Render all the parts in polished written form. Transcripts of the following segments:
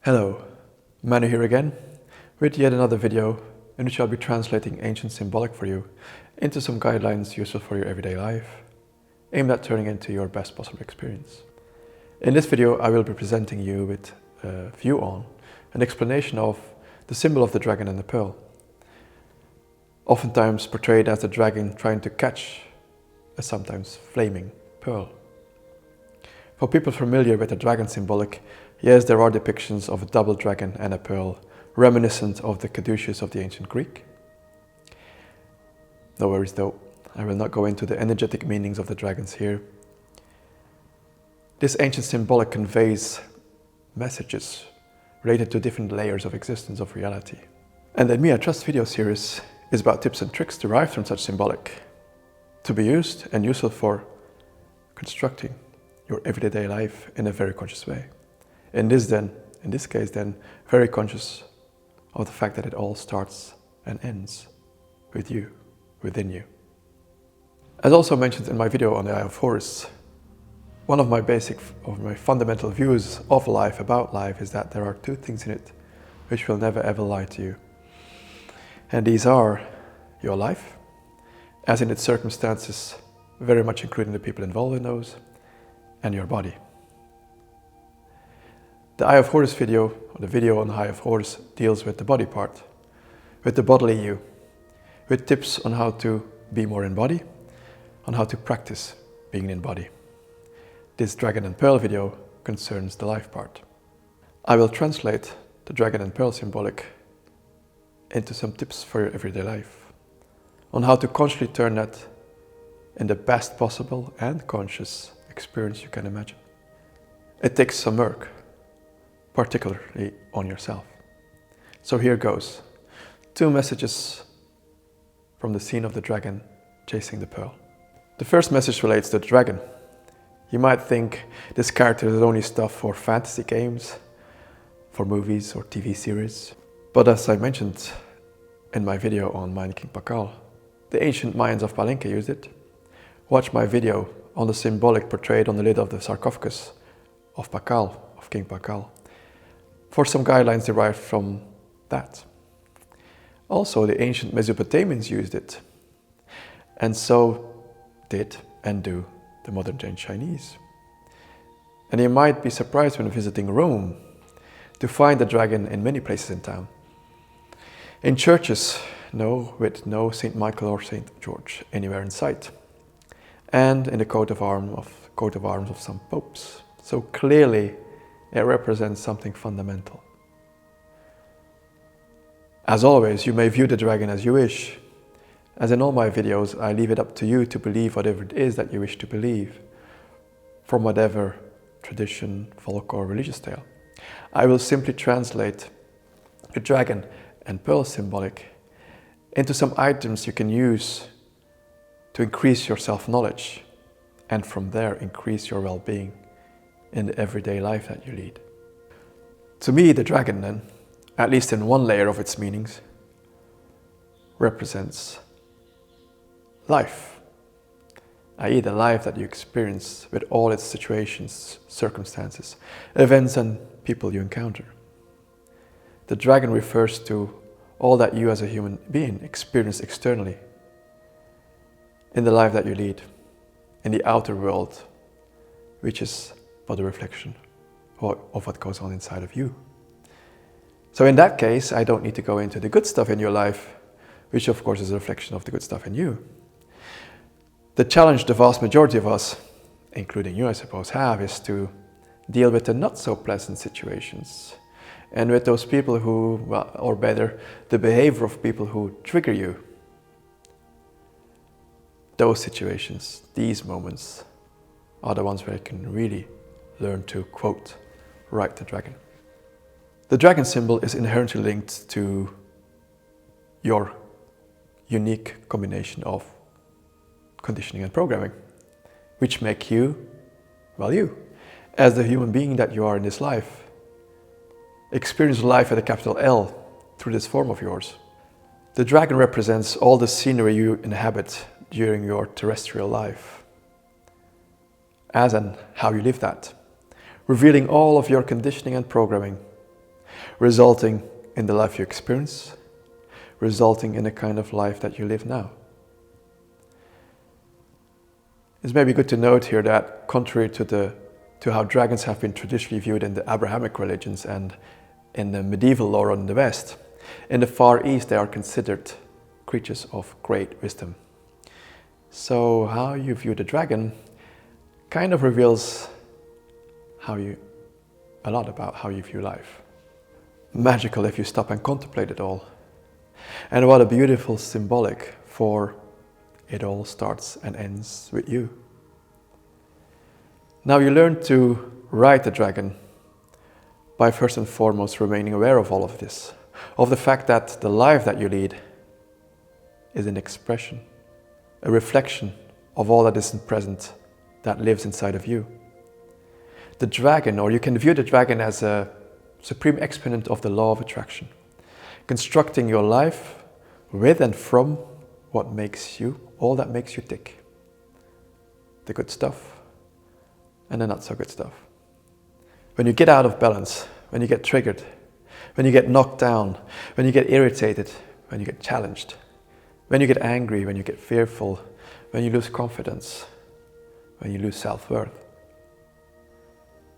Hello, Manu here again, with yet another video in which I'll be translating ancient symbolic for you into some guidelines useful for your everyday life, aimed at turning into your best possible experience. In this video I will be presenting you with a view on an explanation of the symbol of the dragon and the pearl, oftentimes portrayed as the dragon trying to catch a sometimes flaming pearl. For people familiar with the dragon symbolic, yes, there are depictions of a double dragon and a pearl, reminiscent of the caduceus of the ancient Greek. No worries though, I will not go into the energetic meanings of the dragons here. This ancient symbolic conveys messages related to different layers of existence of reality. And the Me I Trust video series is about tips and tricks derived from such symbolic, to be used and useful for constructing your everyday life in a very conscious way. In this case, very conscious of the fact that it all starts and ends with you, within you. As also mentioned in my video on the Eye of Horus, one of my fundamental views of life, about life, is that there are two things in it which will never ever lie to you. And these are your life, as in its circumstances, very much including the people involved in those, and your body. The Eye of Horus video, or the video on the Eye of Horus, deals with the body part, with the bodily you, with tips on how to be more in body, on how to practice being in body. This dragon and pearl video concerns the life part. I will translate the dragon and pearl symbolic into some tips for your everyday life, on how to consciously turn that in the best possible and conscious experience you can imagine. It takes some work, particularly on yourself. So here goes. 2 messages from the scene of the dragon chasing the pearl. The first message relates to the dragon. You might think this character is only stuff for fantasy games, for movies or TV series. But as I mentioned in my video on Mind King Pakal, the ancient Mayans of Palenque used it. Watch my video on the symbolic portrayed on the lid of the sarcophagus of Pakal, of King Pakal, for some guidelines derived from that. Also, the ancient Mesopotamians used it, and so did and do the modern-day Chinese. And you might be surprised when visiting Rome to find the dragon in many places in town. In churches, with no Saint Michael or Saint George anywhere in sight, and in the coat of arms of some popes. So clearly it represents something fundamental. As always, you may view the dragon as you wish. As in all my videos, I leave it up to you to believe whatever it is that you wish to believe, from whatever tradition, folk or religious tale. I will simply translate the dragon and pearl symbolic into some items you can use to increase your self-knowledge, and from there increase your well-being in the everyday life that you lead. To me, the dragon then, at least in one layer of its meanings, represents life, i.e. the life that you experience with all its situations, circumstances, events and people you encounter. The dragon refers to all that you as a human being experience externally, in the life that you lead, in the outer world, which is but a reflection of what goes on inside of you. So in that case, I don't need to go into the good stuff in your life, which of course is a reflection of the good stuff in you. The challenge the vast majority of us, including you I suppose, have is to deal with the not so pleasant situations, and with those people who, well, or better, the behavior of people who trigger you. Those situations, these moments, are the ones where you can really learn to, quote, ride the dragon. The dragon symbol is inherently linked to your unique combination of conditioning and programming, which make you, well, you, as the human being that you are in this life. Experience life with a capital L through this form of yours. The dragon represents all the scenery you inhabit during your terrestrial life, as and how you live that, revealing all of your conditioning and programming, resulting in the life you experience, resulting in the kind of life that you live now. It's maybe good to note here that contrary to how dragons have been traditionally viewed in the Abrahamic religions and in the medieval lore in the West, in the Far East they are considered creatures of great wisdom. So how you view the dragon kind of reveals a lot about how you view life. Magical if you stop and contemplate it all. And what a beautiful symbolic, for it all starts and ends with you. Now you learn to ride the dragon by first and foremost remaining aware of all of this, of the fact that the life that you lead is an expression, a reflection of all that isn't present, that lives inside of you. The dragon, or you can view the dragon as a supreme exponent of the law of attraction, constructing your life with and from what makes you, all that makes you tick. The good stuff and the not so good stuff. When you get out of balance, when you get triggered, when you get knocked down, when you get irritated, when you get challenged, when you get angry, when you get fearful, when you lose confidence, when you lose self-worth,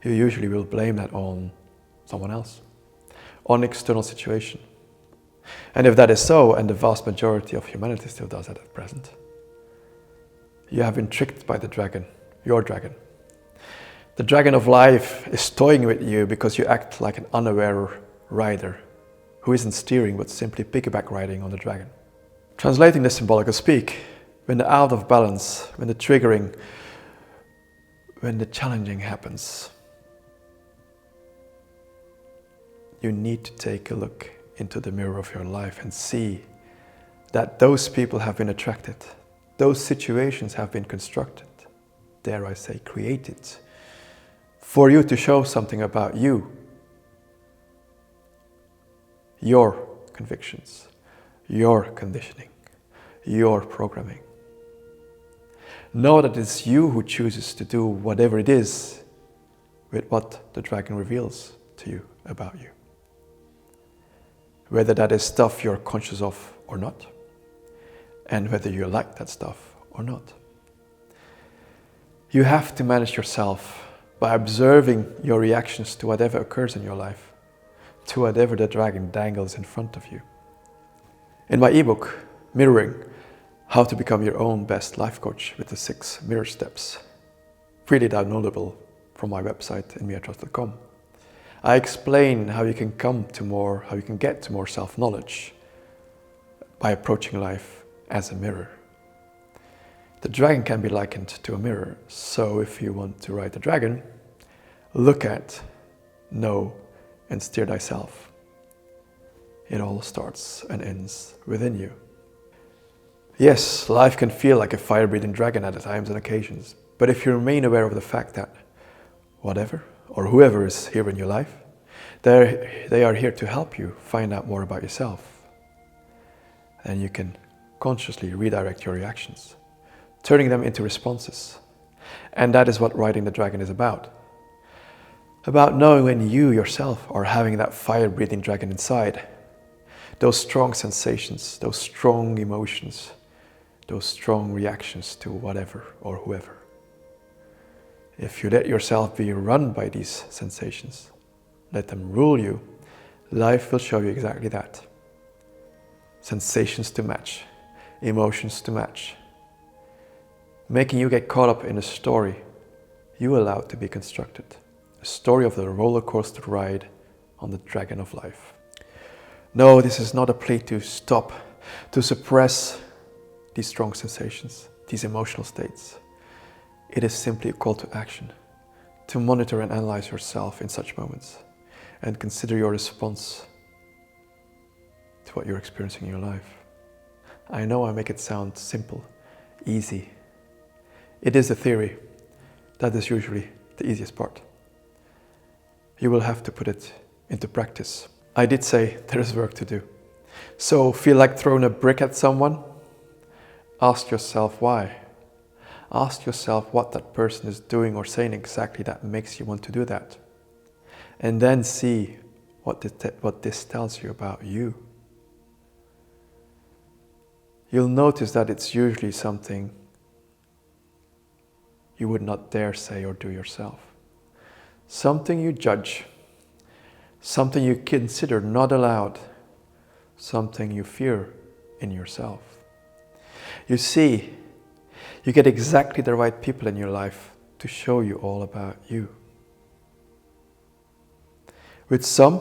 you usually will blame that on someone else, on external situation. And if that is so, and the vast majority of humanity still does that at present, you have been tricked by the dragon, your dragon. The dragon of life is toying with you because you act like an unaware rider who isn't steering but simply piggyback riding on the dragon. Translating this symbolic speak, when the out of balance, when the triggering, when the challenging happens, you need to take a look into the mirror of your life and see that those people have been attracted, those situations have been constructed, dare I say created, for you to show something about you, your convictions, your conditioning, your programming. Know that it's you who chooses to do whatever it is with what the dragon reveals to you about you. Whether that is stuff you're conscious of or not, and whether you like that stuff or not. You have to manage yourself by observing your reactions to whatever occurs in your life, to whatever the dragon dangles in front of you. In my ebook, Mirroring, How to Become Your Own Best Life Coach with the 6 Mirror Steps, freely downloadable from my website inmeatrust.com, I explain how you can get to more self-knowledge by approaching life as a mirror. The dragon can be likened to a mirror, so if you want to ride the dragon, look at, know, and steer thyself. It all starts and ends within you. Yes, life can feel like a fire-breathing dragon at times and occasions, but if you remain aware of the fact that whatever or whoever is here in your life, they are here to help you find out more about yourself. And you can consciously redirect your reactions, turning them into responses. And that is what riding the dragon is about. About knowing when you yourself are having that fire-breathing dragon inside. Those strong sensations, those strong emotions, those strong reactions to whatever or whoever. If you let yourself be run by these sensations, let them rule you, life will show you exactly that. Sensations to match, emotions to match, making you get caught up in a story you allowed to be constructed, a story of the roller coaster ride on the dragon of life. No, this is not a plea to stop, to suppress these strong sensations, these emotional states. It is simply a call to action, to monitor and analyze yourself in such moments and consider your response to what you're experiencing in your life. I know I make it sound simple, easy. It is a theory. That is usually the easiest part. You will have to put it into practice. I did say there is work to do. So feel like throwing a brick at someone? Ask yourself why. Ask yourself what that person is doing or saying exactly that makes you want to do that. And then see what this tells you about you. You'll notice that it's usually something you would not dare say or do yourself. Something you judge, something you consider not allowed, something you fear in yourself. You see, you get exactly the right people in your life to show you all about you. With some,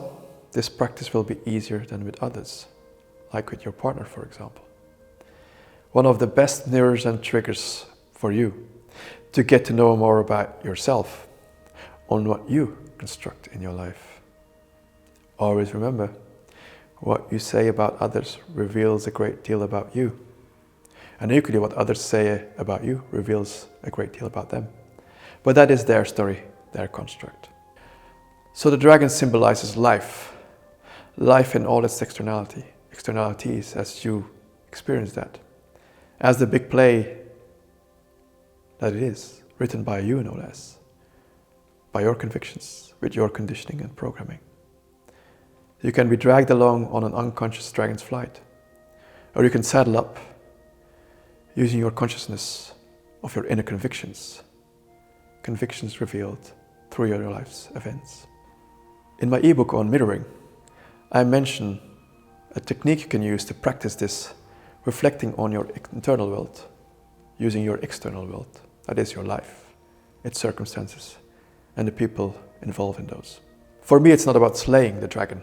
this practice will be easier than with others, like with your partner, for example. One of the best mirrors and triggers for you to get to know more about yourself, on what you construct in your life. Always remember, what you say about others reveals a great deal about you. And equally, what others say about you reveals a great deal about them. But that is their story, their construct. So the dragon symbolizes life. Life in all its externalities as you experience that. As the big play that it is, written by you no less. By your convictions, with your conditioning and programming. You can be dragged along on an unconscious dragon's flight. Or you can saddle up using your consciousness of your inner convictions. Convictions revealed through your life's events. In my ebook on mirroring, I mention a technique you can use to practice this, reflecting on your internal world, using your external world, that is your life, its circumstances, and the people involved in those. For me, it's not about slaying the dragon.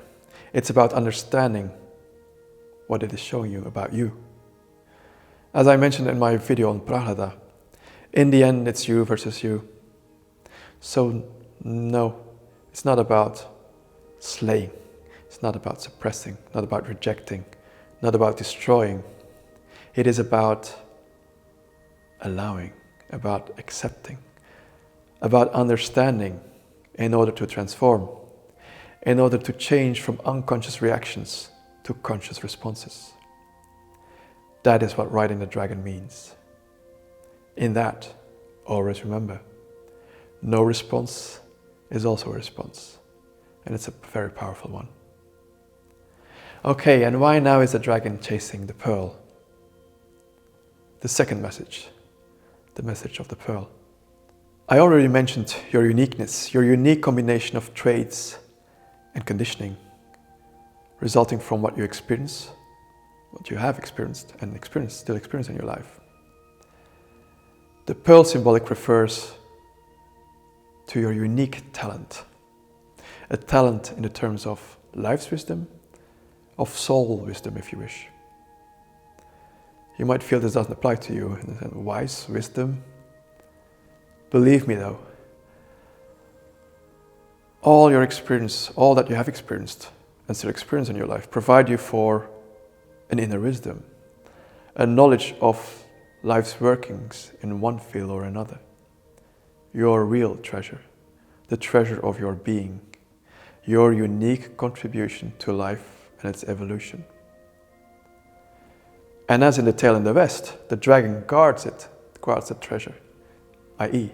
It's about understanding what it is showing you about you. As I mentioned in my video on Prahlada, in the end, it's you versus you. So no, it's not about slaying. It's not about suppressing, not about rejecting, not about destroying. It is about allowing, about accepting, about understanding in order to transform, in order to change from unconscious reactions to conscious responses. That is what riding the dragon means. In that, always remember, no response is also a response, and it's a very powerful one. Okay, and why now is the dragon chasing the pearl? The second message, the message of the pearl. I already mentioned your uniqueness, your unique combination of traits and conditioning, resulting from what you experience, what you have experienced and still experience in your life. The pearl symbolic refers to your unique talent, a talent in the terms of life's wisdom, of soul wisdom, if you wish. You might feel this doesn't apply to you in the sense of wise wisdom. Believe me though, all your experience, all that you have experienced and still experience in your life provide you for an inner wisdom, a knowledge of life's workings in one field or another. Your real treasure, the treasure of your being, your unique contribution to life and its evolution. And as in the tale in the West, the dragon guards the treasure, i.e.,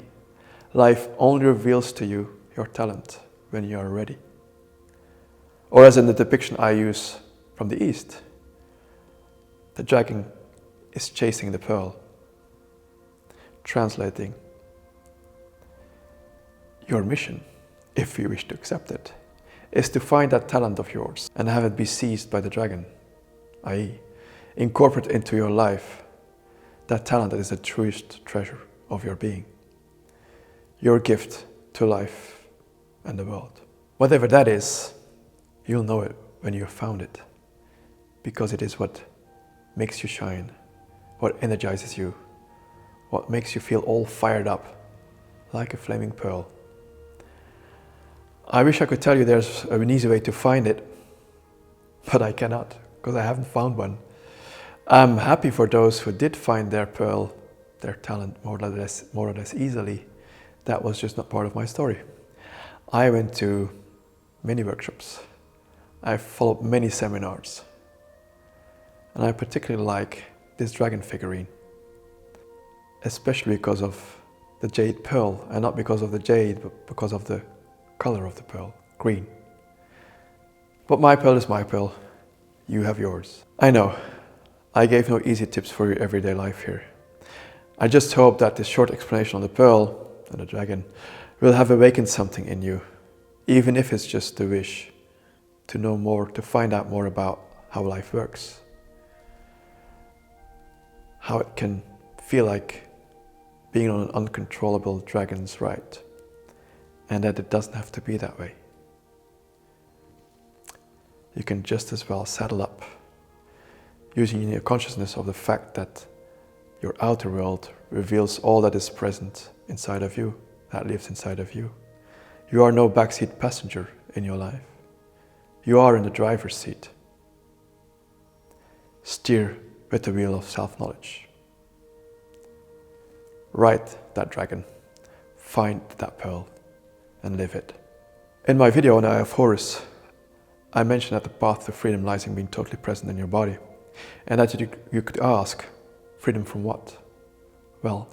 life only reveals to you your talent when you are ready. Or as in the depiction I use from the East, the dragon is chasing the pearl, translating your mission, if you wish to accept it, is to find that talent of yours and have it be seized by the dragon, i.e., incorporate into your life that talent that is the truest treasure of your being, your gift to life and the world. Whatever that is, you'll know it when you have found it, because it is what makes you shine, what energizes you, what makes you feel all fired up, like a flaming pearl. I wish I could tell you there's an easy way to find it, but I cannot, because I haven't found one. I'm happy for those who did find their pearl, their talent more or less easily. That was just not part of my story. I went to many workshops. I followed many seminars. And I particularly like this dragon figurine, especially because of the jade pearl, and not because of the jade, but because of the color of the pearl, green. But my pill is my pill. You have yours. I know, I gave no easy tips for your everyday life here. I just hope that this short explanation on the pearl and the dragon will have awakened something in you, even if it's just the wish to know more, to find out more about how life works. How it can feel like being on an uncontrollable dragon's ride, and that it doesn't have to be that way. You can just as well saddle up, using your consciousness of the fact that your outer world reveals all that is present inside of you, that lives inside of you. You are no backseat passenger in your life. You are in the driver's seat. Steer with the wheel of self-knowledge. Ride that dragon, find that pearl, and live it. In my video on Eye of Horus, I mentioned that the path to freedom lies in being totally present in your body, and that you could ask, freedom from what? Well,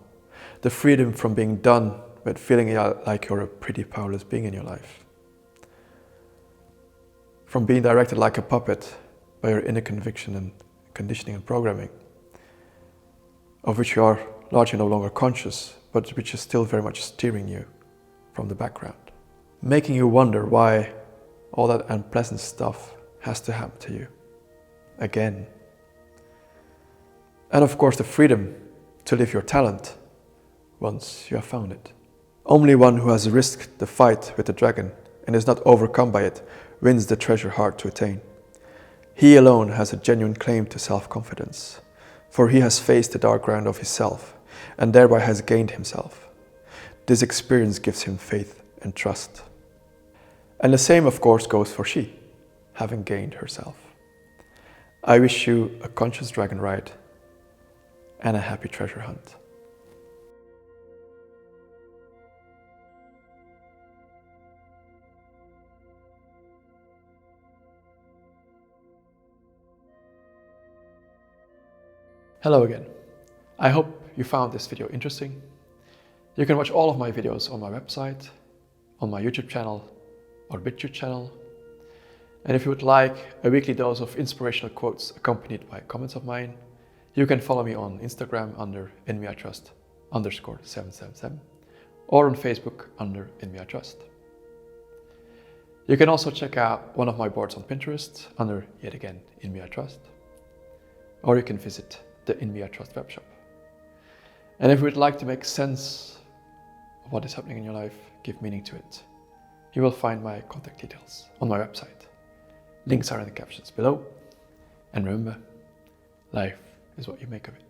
the freedom from being done with feeling like you're a pretty powerless being in your life. From being directed like a puppet by your inner conviction and conditioning and programming, of which you are largely no longer conscious, but which is still very much steering you from the background. Making you wonder why all that unpleasant stuff has to happen to you again. And of course the freedom to live your talent once you have found it. Only one who has risked the fight with the dragon and is not overcome by it wins the treasure hard to attain. He alone has a genuine claim to self-confidence, for he has faced the dark ground of his self and thereby has gained himself. This experience gives him faith and trust. And the same of course goes for she, having gained herself. I wish you a conscious dragon ride and a happy treasure hunt. Hello again. I hope you found this video interesting. You can watch all of my videos on my website, on my YouTube channel or BitChute channel. And if you would like a weekly dose of inspirational quotes accompanied by comments of mine, you can follow me on Instagram under _777 or on Facebook under _. You can also check out one of my boards on Pinterest under, yet again, or you can visit the web shop. And if you would like to make sense of what is happening in your life, give meaning to it, you will find my contact details on my website. Links are in the captions below. And remember, life is what you make of it.